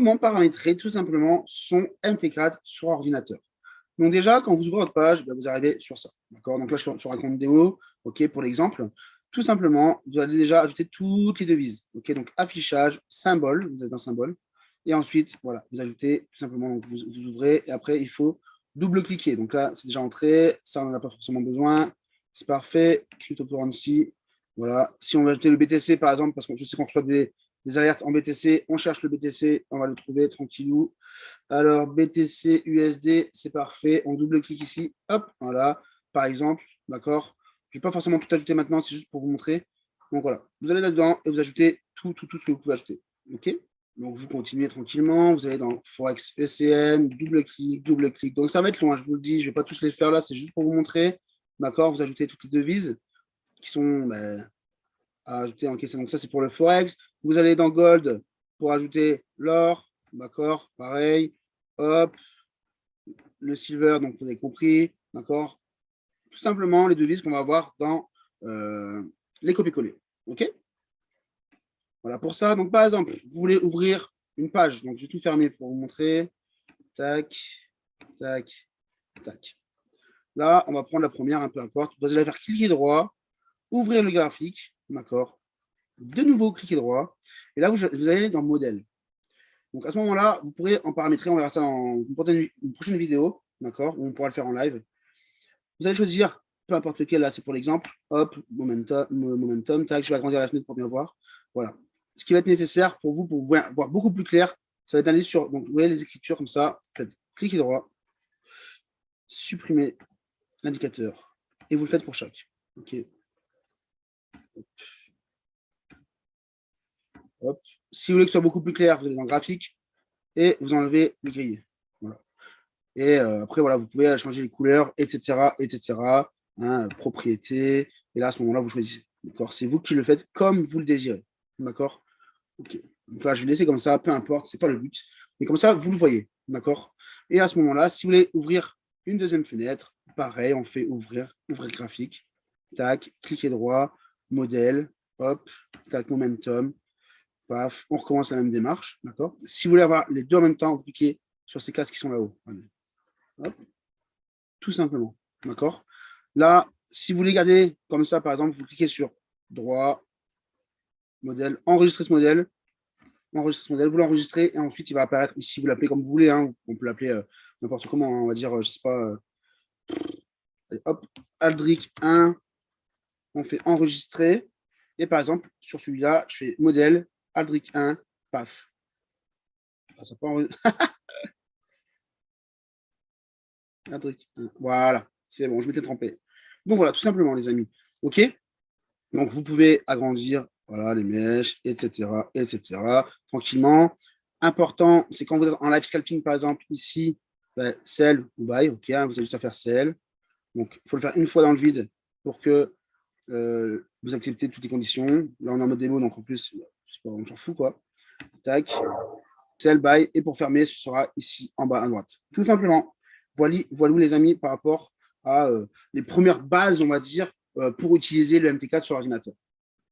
comment paramétrer tout simplement son MT4 sur ordinateur. Donc déjà, quand vous ouvrez votre page, vous arrivez sur ça. D'accord. Donc là, je suis sur un compte démo, OK, pour l'exemple. Tout simplement, vous allez déjà ajouter toutes les devises. OK, donc affichage, symbole, vous êtes dans symbole. Et ensuite, voilà, vous ajoutez tout simplement, donc vous ouvrez, et après, il faut double-cliquer. Donc là, c'est déjà entré, ça, on n'en a pas forcément besoin. C'est parfait. Cryptocurrency, voilà. Si on veut ajouter le BTC, par exemple, parce que je sais qu'on reçoit des alertes en BTC, on cherche le BTC, on va le trouver tranquillou. Alors, BTC, USD, c'est parfait. On double-clique ici, hop, voilà, par exemple, d'accord. Je ne vais pas forcément tout ajouter maintenant, c'est juste pour vous montrer. Donc voilà, vous allez là-dedans et vous ajoutez tout ce que vous pouvez ajouter. OK. Donc vous continuez tranquillement, vous allez dans Forex ECN, double-clic, double-clic. Donc ça va être long, hein, je vous le dis, je ne vais pas tous les faire là, c'est juste pour vous montrer. D'accord, vous ajoutez toutes les devises qui sont à ajouter en caisse. Donc ça, c'est pour le Forex. Vous allez dans Gold pour ajouter l'or. D'accord, pareil. Hop. Le Silver, donc vous avez compris. D'accord. Tout simplement les devises qu'on va avoir dans les copier-coller. OK. Voilà pour ça. Donc par exemple, vous voulez ouvrir une page. Donc je vais tout fermer pour vous montrer. Tac, tac, tac. Là, on va prendre la première, un peu importe. Vous allez faire cliquer droit, ouvrir le graphique, d'accord. De nouveau, cliquez droit. Et là, vous allez dans modèle. Donc à ce moment-là, vous pourrez en paramétrer. On verra ça dans une prochaine vidéo, d'accord, où on pourra le faire en live. Vous allez choisir, peu importe lequel, là, c'est pour l'exemple. Hop, momentum, tac, je vais agrandir la fenêtre pour bien voir. Voilà. Ce qui va être nécessaire pour vous voir beaucoup plus clair, ça va être d'aller sur, donc vous voyez les écritures comme ça, faites cliquez droit, supprimez l'indicateur, et vous le faites pour chaque. OK. Hop. Hop. Si vous voulez que ce soit beaucoup plus clair, vous allez dans graphique et vous enlevez les grilles. Voilà. Et après, voilà, vous pouvez changer les couleurs, etc., etc. Hein, propriété. Et là, à ce moment-là, vous choisissez. D'accord. C'est vous qui le faites comme vous le désirez. D'accord. OK. Donc là, je vais laisser comme ça, peu importe, c'est pas le but. Mais comme ça, vous le voyez. D'accord. Et à ce moment-là, si vous voulez ouvrir une deuxième fenêtre, pareil, on fait ouvrir graphique. Tac, cliquez droit, modèle, hop, tac, momentum. Paf, on recommence la même démarche, d'accord. Si vous voulez avoir les deux en même temps, vous cliquez sur ces cases qui sont là-haut. Hop, tout simplement, d'accord. Là, si vous voulez garder comme ça, par exemple, vous cliquez sur droit, modèle, enregistrer ce modèle, vous l'enregistrez et ensuite il va apparaître ici. Vous l'appelez comme vous voulez, hein. On peut l'appeler n'importe comment, on va dire, je sais pas. Allez, hop, Aldric 1, on fait enregistrer et par exemple sur celui-là, je fais modèle Aldric 1, paf. Ah, ça peut enregistrer. Voilà, c'est bon, je m'étais trompé. Donc voilà, tout simplement, les amis. OK. Donc vous pouvez agrandir, voilà, les mèches, etc., etc. Tranquillement. Important, c'est quand vous êtes en live scalping, par exemple, ici, sell ou buy, OK, hein, vous avez juste à faire sell. Donc, il faut le faire une fois dans le vide pour que vous acceptez toutes les conditions. Là, on est en mode démo, donc en plus, on s'en fout, quoi. Tac. Sell, buy, et pour fermer, ce sera ici en bas à droite. Tout simplement. Voilà, les amis, par rapport à les premières bases, on va dire, pour utiliser le MT4 sur l'ordinateur.